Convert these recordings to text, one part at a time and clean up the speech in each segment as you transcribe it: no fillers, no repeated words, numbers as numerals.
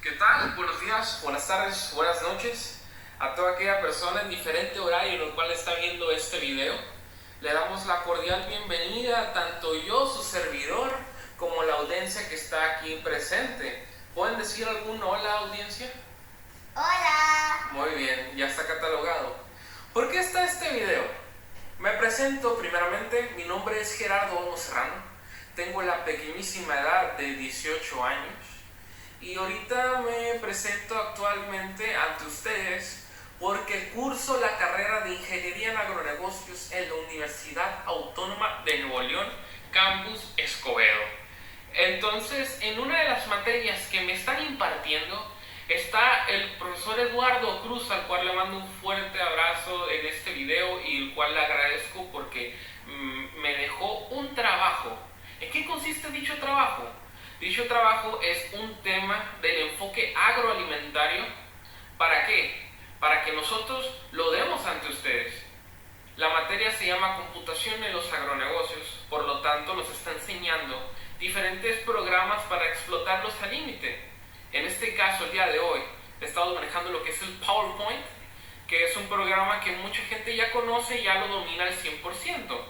¿Qué tal? Buenos días, buenas tardes, buenas noches a toda aquella persona en diferente horario en el cual está viendo este video. Le damos la cordial bienvenida, tanto yo, su servidor, como la audiencia que está aquí presente. ¿Pueden decir algún hola, audiencia? Hola. Muy bien, ya está catalogado. ¿Por qué está este video? Me presento primeramente, mi nombre es Gerardo Olmo Serrano, tengo la pequeñísima edad de 18 años y ahorita me presento actualmente ante ustedes porque curso la carrera de Ingeniería en Agronegocios en la Universidad Autónoma de Nuevo León, Campus Escobedo. Entonces, en una de las materias que me están impartiendo está el profesor Eduardo Cruz, al cual le mando un fuerte abrazo en este video y el cual le agradezco porque me dejó un trabajo. ¿En qué consiste dicho trabajo? Dicho trabajo es un tema del enfoque agroalimentario. ¿Para qué? Para que nosotros lo demos ante ustedes. La materia se llama Computación en los Agronegocios, por lo tanto nos está enseñando diferentes programas para explotarlos al límite. En este caso, el día de hoy, he estado manejando lo que es el PowerPoint, que es un programa que mucha gente ya conoce y ya lo domina al 100%.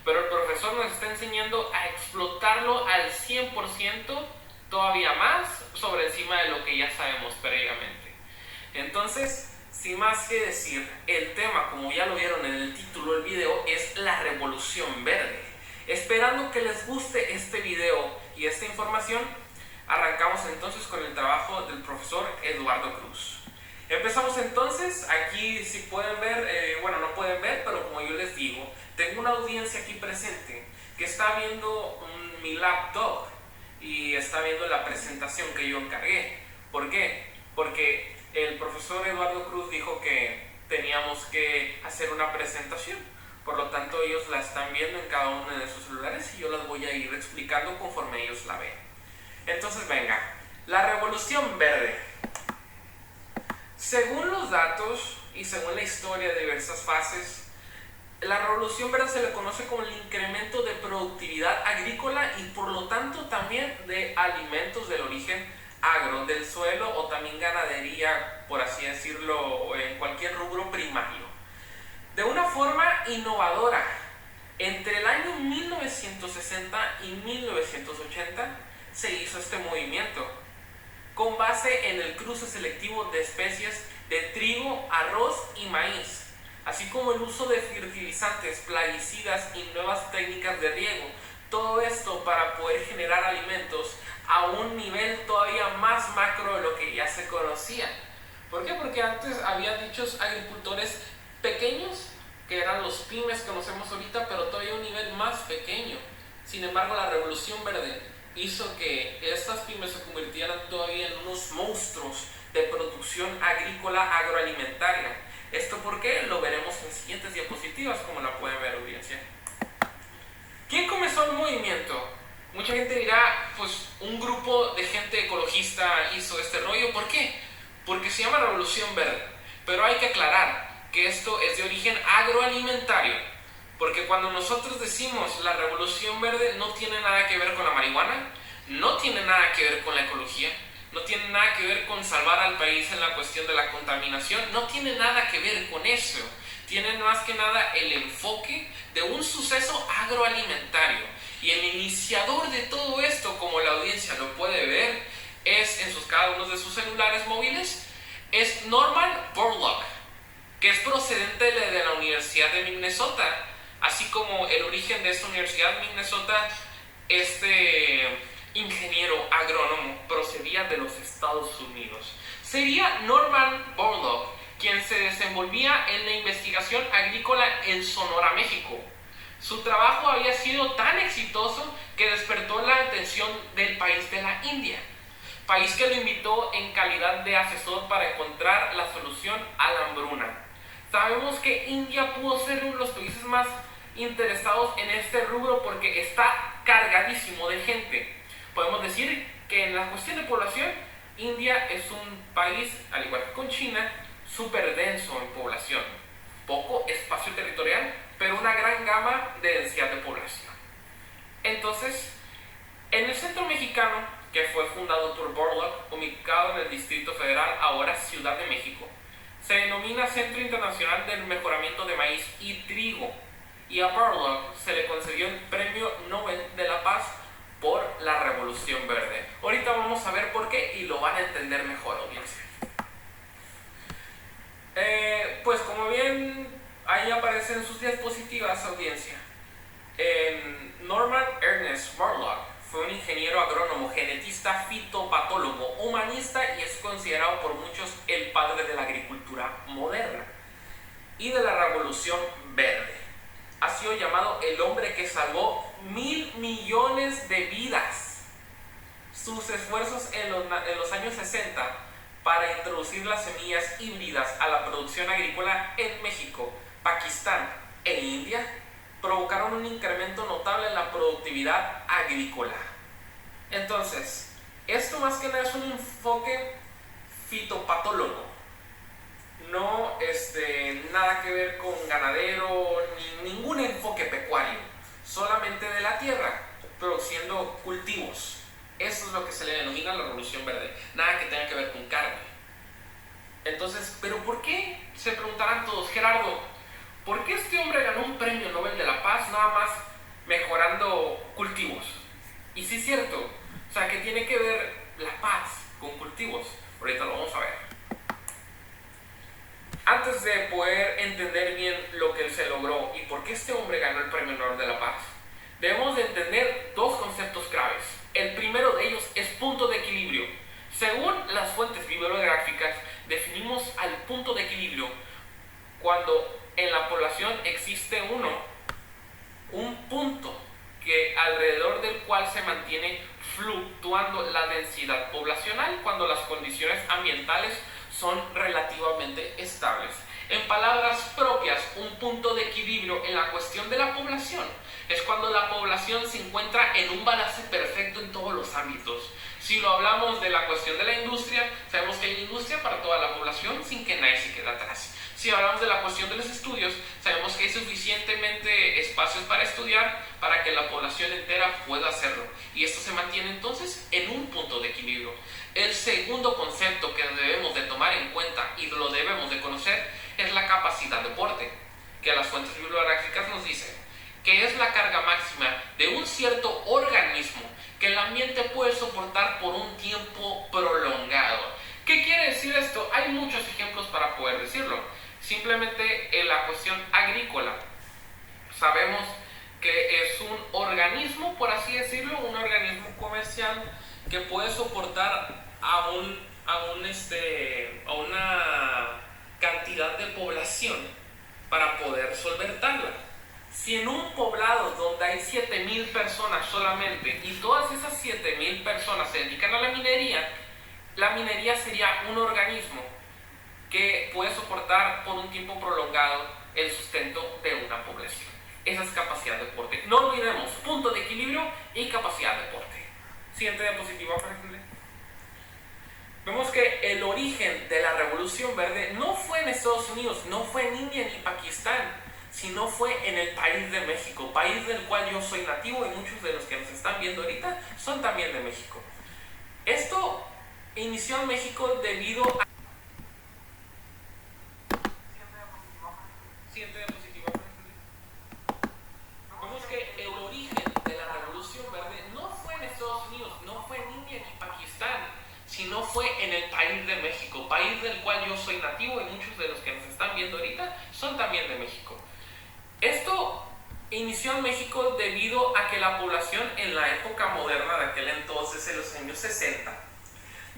Pero el profesor nos está enseñando a explotarlo al 100%, todavía más, sobre encima de lo que ya sabemos previamente. Entonces, sin más que decir, el tema, como ya lo vieron en el título del video, es la Revolución Verde. Esperando que les guste este video y esta información, arrancamos entonces con el trabajo del profesor Eduardo Cruz. Empezamos entonces, aquí si pueden ver, bueno, no pueden ver, pero como yo les digo, tengo una audiencia aquí presente que está viendo mi laptop y está viendo la presentación que yo encargué. ¿Por qué? Porque el profesor Eduardo Cruz dijo que teníamos que hacer una presentación. Por lo tanto, ellos la están viendo en cada uno de sus celulares y yo las voy a ir explicando conforme ellos la ven. Entonces, venga, la Revolución Verde. Según los datos y según la historia de diversas fases, la Revolución Verde se le conoce como el incremento de productividad agrícola y por lo tanto también de alimentos del origen agro, del suelo o también ganadería, por así decirlo, en cualquier rubro primario. De una forma innovadora, entre el año 1960 y 1980 se hizo este movimiento, con base en el cruce selectivo de especies de trigo, arroz y maíz, así como el uso de fertilizantes, plaguicidas y nuevas técnicas de riego. Todo esto para poder generar alimentos a un nivel todavía más macro de lo que ya se conocía. ¿Por qué? Porque antes había dichos agricultores pequeños, que eran los pymes que conocemos ahorita, pero todavía a un nivel más pequeño. Sin embargo, la Revolución Verde hizo que estas pymes se convirtieran todavía en unos monstruos de producción agrícola agroalimentaria. ¿Esto por qué? Lo veremos en siguientes diapositivas, como la pueden ver, audiencia. ¿Quién comenzó el movimiento? Mucha gente dirá, pues un grupo de gente ecologista hizo este rollo. ¿Por qué? Porque se llama Revolución Verde. Pero hay que aclarar que esto es de origen agroalimentario. Porque cuando nosotros decimos la Revolución Verde, no tiene nada que ver con la marihuana, no tiene nada que ver con la ecología, no tiene nada que ver con salvar al país en la cuestión de la contaminación, no tiene nada que ver con eso. Tiene más que nada el enfoque de un suceso agroalimentario. Y el iniciador de todo esto, como la audiencia lo puede ver, es en cada uno de sus celulares móviles, es Norman Borlaug, que es procedente de la Universidad de Minnesota. Así como el origen de esta universidad de Minnesota, este ingeniero agrónomo procedía de los Estados Unidos. Sería Norman Borlaug quien se desenvolvía en la investigación agrícola en Sonora, México. Su trabajo había sido tan exitoso que despertó la atención del país de la India, país que lo invitó en calidad de asesor para encontrar la solución a la hambruna. Sabemos que India pudo ser uno de los países más interesados en este rubro porque está cargadísimo de gente. Podemos decir que en la cuestión de población, India es un país, al igual que con China, súper denso en población. Poco espacio territorial, pero una gran gama de densidad de población. Entonces, en el centro mexicano, que fue fundado por Burlock, ubicado en el Distrito Federal, ahora Ciudad de México. Se denomina Centro Internacional del Mejoramiento de Maíz y Trigo, y a Burlock se le concedió el Premio Nobel de la Paz por la Revolución Verde. Ahorita vamos a ver por qué y lo van a entender mejor, audiencia. Pues como bien ahí aparecen sus diapositivas, audiencia. Norman Ernest Borlaug fue un ingeniero agrónomo, genetista, fitopatólogo, humanista y es considerado por muchos el padre de la agricultura moderna y de la Revolución Verde. Ha sido llamado el hombre que salvó 1,000 millones de vidas. Sus esfuerzos en los años 60 para introducir las semillas híbridas a la producción agrícola en México, Pakistán e India provocaron un incremento notable en la productividad agrícola. Entonces, esto más que nada es un enfoque fitopatólogo, no nada que ver con ganadero ni ningún enfoque pecuario, solamente de la tierra, produciendo cultivos. Eso es lo que se le denomina la Revolución Verde, nada que tenga que ver con carne. Entonces, ¿pero por qué? Se preguntarán todos, Gerardo, ¿por qué este hombre ganó un premio Nobel de la Paz nada más mejorando cultivos? Y sí es cierto, o sea, ¿qué tiene que ver la paz con cultivos? Ahorita lo vamos a ver. Antes de poder entender bien lo que se logró y por qué este hombre ganó el premio Nobel de la Paz, debemos de entender dos conceptos claves. El primero de ellos es punto de equilibrio. Según las fuentes bibliográficas, definimos al punto de equilibrio cuando en la población existe un punto alrededor del cual se mantiene fluctuando la densidad poblacional cuando las condiciones ambientales son relativamente estables. En palabras propias, un punto de equilibrio en la cuestión de la población es cuando la población se encuentra en un balance perfecto en todos los ámbitos. Si lo hablamos de la cuestión de la industria, sabemos que hay industria para toda la población sin que nadie se quede atrás. Si hablamos de la cuestión de los estudios, sabemos que hay suficientemente espacios para estudiar para que la población entera pueda hacerlo. Y esto se mantiene entonces en un punto de equilibrio. El segundo concepto que debemos de tomar en cuenta y lo debemos de conocer es la capacidad de porte, que las fuentes bibliográficas nos dicen que es la carga máxima de un cierto organismo que el ambiente puede soportar por un tiempo prolongado. ¿Qué quiere decir esto? Hay muchos ejemplos para poder decirlo. Simplemente en la cuestión agrícola sabemos que es un organismo, por así decirlo, un organismo comercial que puede soportar a una cantidad de población para poder solventarla. Si en un poblado donde hay 7,000 personas solamente y todas esas 7,000 personas se dedican a la minería sería un organismo que puede soportar por un tiempo prolongado el sustento de una población. Esa es capacidad de porte. No olvidemos, punto de equilibrio y capacidad de porte. Siguiente diapositiva, por ejemplo. Vemos que el origen de la Revolución Verde no fue en Estados Unidos, no fue en India ni Pakistán, sino fue en el país de México, país del cual yo soy nativo y muchos de los que nos están viendo ahorita son también de México. Esto inició en México debido a... Siguiente diapositiva. Vemos que el origen de la Revolución Verde no fue en Estados Unidos, no fue en India ni Pakistán, sino fue en el país de México, país del cual yo soy nativo y muchos de los que nos están viendo ahorita son también de México. Esto inició en México debido a que la población en la época moderna de aquel entonces, en los años 60,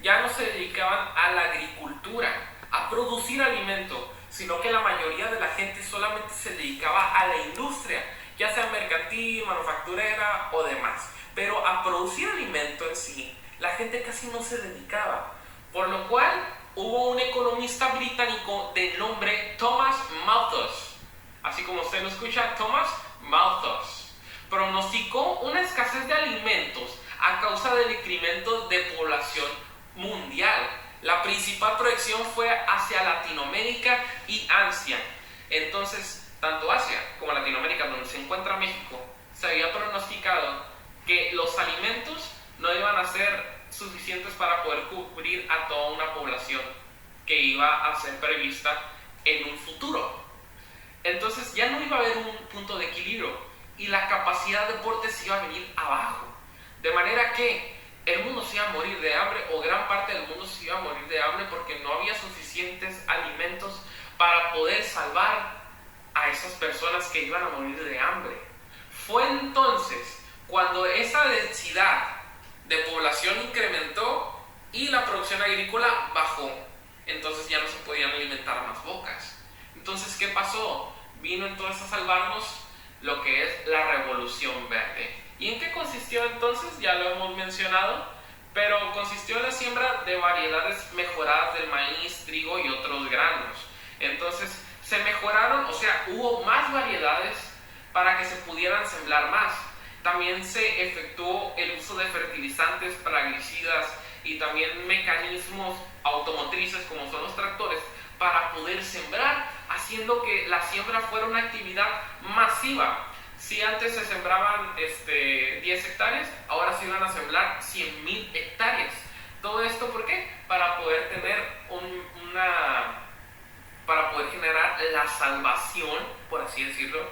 ya no se dedicaban a la agricultura, a producir alimento, sino que la mayoría de la gente solamente se dedicaba a la industria, ya sea mercantil, manufacturera o demás. Pero a producir alimento en sí, la gente casi no se dedicaba, por lo cual hubo un economista británico de nombre Thomas Malthus, así como usted lo escucha, Thomas Malthus, pronosticó una escasez de alimentos a causa del incremento de población mundial. La principal proyección fue hacia Latinoamérica y Asia. Entonces, tanto Asia como Latinoamérica, donde se encuentra México, se había pronosticado que los alimentos no iban a ser suficientes para poder cubrir a toda una población que iba a ser prevista en un futuro. Entonces ya no iba a haber un punto de equilibrio y la capacidad de deporte se iba a venir abajo. De manera que el mundo se iba a morir de hambre, o gran parte del mundo se iba a morir de hambre, porque no había suficientes alimentos para poder salvar a esas personas que iban a morir de hambre. Fue entonces cuando esa densidad de población incrementó y la producción agrícola bajó. Entonces ya no se podían alimentar más bocas. Entonces, ¿qué pasó? Vino entonces a salvarnos lo que es la Revolución Verde. ¿Y en qué consistió entonces? Ya lo hemos mencionado, pero consistió en la siembra de variedades mejoradas del maíz, trigo y otros granos. Entonces se mejoraron, o sea, hubo más variedades para que se pudieran sembrar más. También se efectuó el uso de fertilizantes, plaguicidas y también mecanismos automotrices como son los tractores para poder sembrar, haciendo que la siembra fuera una actividad masiva. Si antes se sembraban 10 hectáreas, ahora se iban a sembrar 100,000 hectáreas. ¿Todo esto por qué? Para poder tener para poder generar la salvación, por así decirlo,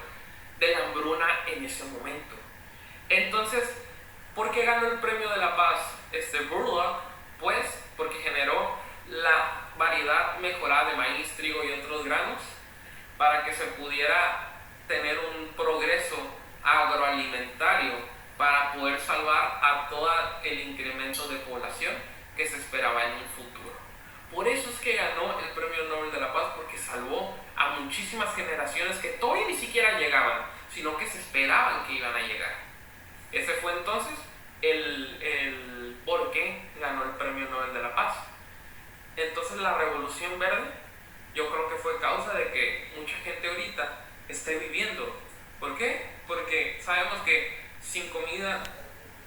de la hambruna en ese momento. Entonces, ¿por qué ganó el premio de la paz Burlock? Pues porque generó la variedad mejorada de maíz, trigo y otros granos para que se pudiera tener un progreso agroalimentario para poder salvar a todo el incremento de población que se esperaba en un futuro. Por eso es que ganó el Premio Nobel de la Paz, porque salvó a muchísimas generaciones que todavía ni siquiera llegaban, sino que se esperaban que iban a llegar. Ese fue entonces el por qué ganó el Premio Nobel de la Paz. Entonces la Revolución Verde, yo creo que fue causa de que mucha gente ahorita esté viviendo. ¿Por qué? Porque sabemos que sin comida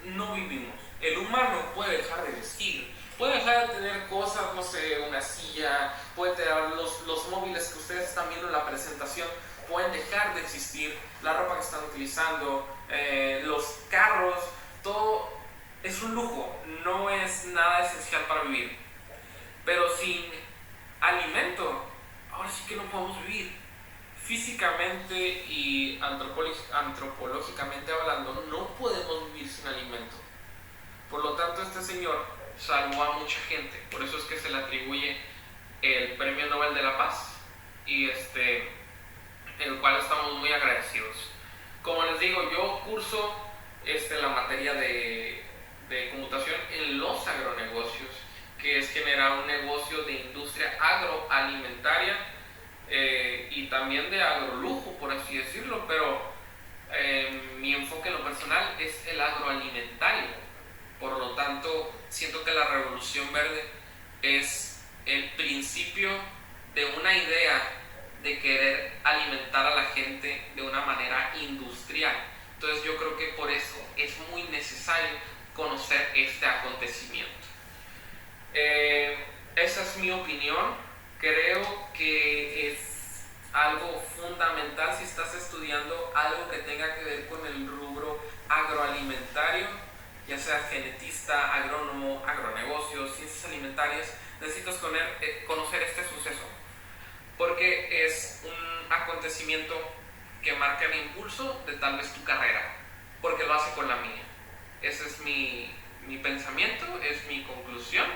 no vivimos. El humano puede dejar de vestir, puede dejar de tener cosas, no sé, una silla, puede tener los móviles que ustedes están viendo en la presentación, pueden dejar de existir, la ropa que están utilizando, los carros, todo es un lujo, no es nada esencial para vivir. Pero sin alimento, ahora sí que no podemos vivir. Físicamente y antropológicamente hablando, no podemos vivir sin alimento. Por lo tanto, este señor salvó a mucha gente. Por eso es que se le atribuye el Premio Nobel de la Paz, y el cual estamos muy agradecidos. Como les digo, yo curso la materia de computación en los agronegocios, que es generar un negocio de industria agroalimentaria y también de agrolujo, por así decirlo, pero mi enfoque en lo personal es el agroalimentario. Por lo tanto, siento que la Revolución Verde es el principio de una idea de querer alimentar a la gente de una manera industrial. Entonces yo creo que por eso es muy necesario conocer este acontecimiento. Esa es mi opinión. Creo que es algo fundamental si estás estudiando algo que tenga que ver con el rubro agroalimentario, ya sea genetista, agrónomo, agronegocios, ciencias alimentarias. Necesitas conocer este suceso, porque es un acontecimiento que marca el impulso de tal vez tu carrera, porque lo hace con la mía. Ese es mi pensamiento, es mi conclusión.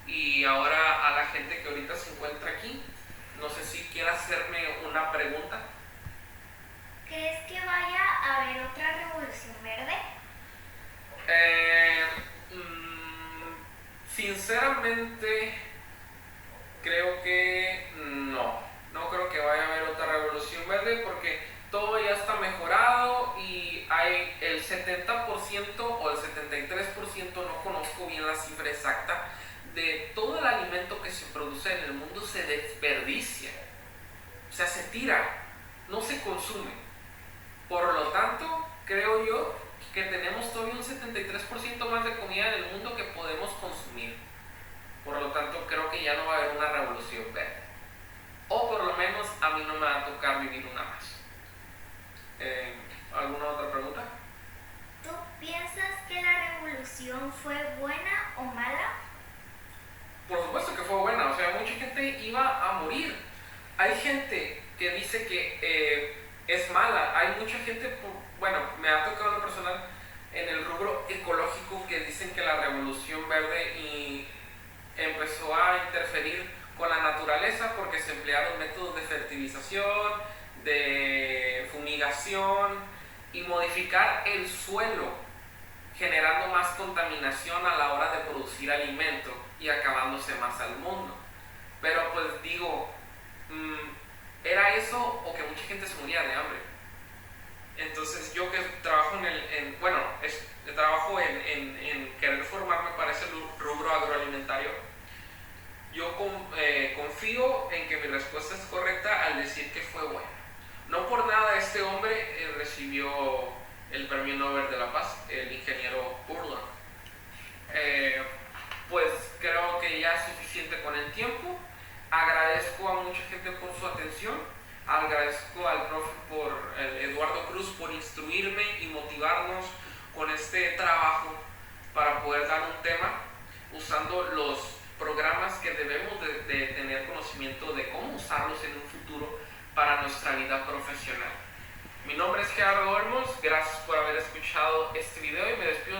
Y ahora a la gente que ahorita se encuentra aquí, no sé si quiera hacerme una pregunta. ¿Crees que vaya a haber otra revolución verde? Sinceramente, creo que no creo que vaya a haber otra revolución verde, porque todo ya está mejorado y hay el 70% o el 73%, no conozco bien la cifra exacta, de todo el alimento que se produce en el mundo se desperdicia, o sea, se tira, no se consume. Por lo tanto, creo yo que tenemos todavía un 73% más de comida en el mundo que podemos consumir. Por lo tanto, creo que ya no va a haber una revolución verde, o por lo menos a mí no me va a tocar vivir una más. ¿Alguna otra pregunta? ¿Tú piensas que la revolución fue buena o mala? hay gente que dice que es mala. Hay mucha gente, bueno, me ha tocado en lo personal en el rubro ecológico, que dicen que la revolución verde empezó a interferir con la naturaleza porque se emplearon métodos de fertilización, de fumigación y modificar el suelo, generando más contaminación a la hora de producir alimento y acabándose más al mundo. Pero pues digo, ¿era eso o que mucha gente se moría de hambre? Entonces yo que trabajo trabajo en querer formarme para ese rubro agroalimentario, yo confío en que mi respuesta es correcta al decir que fue bueno. No por nada este hombre recibió el Premio Nobel de la Paz, el ingeniero Burlock. Pues creo que ya es suficiente con el tiempo. Agradezco a mucha gente por su atención. Agradezco al profe Eduardo Cruz por instruirme y motivarnos con este trabajo para poder dar un tema usando los programas que debemos de tener conocimiento de cómo usarlos en un futuro para nuestra vida profesional. Mi nombre es Gerardo Olmos, gracias por haber escuchado este video y me despido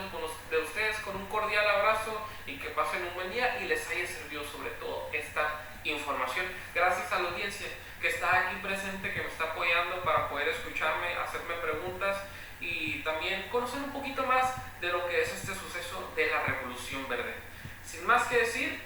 de ustedes con un cordial abrazo y que pasen un buen día y les haya servido sobre todo esta información. Gracias a la audiencia que está aquí presente, que me está apoyando para poder escucharme, hacerme preguntas y también conocer un poquito más de lo que es este suceso de la Revolución Verde. Sin más que decir,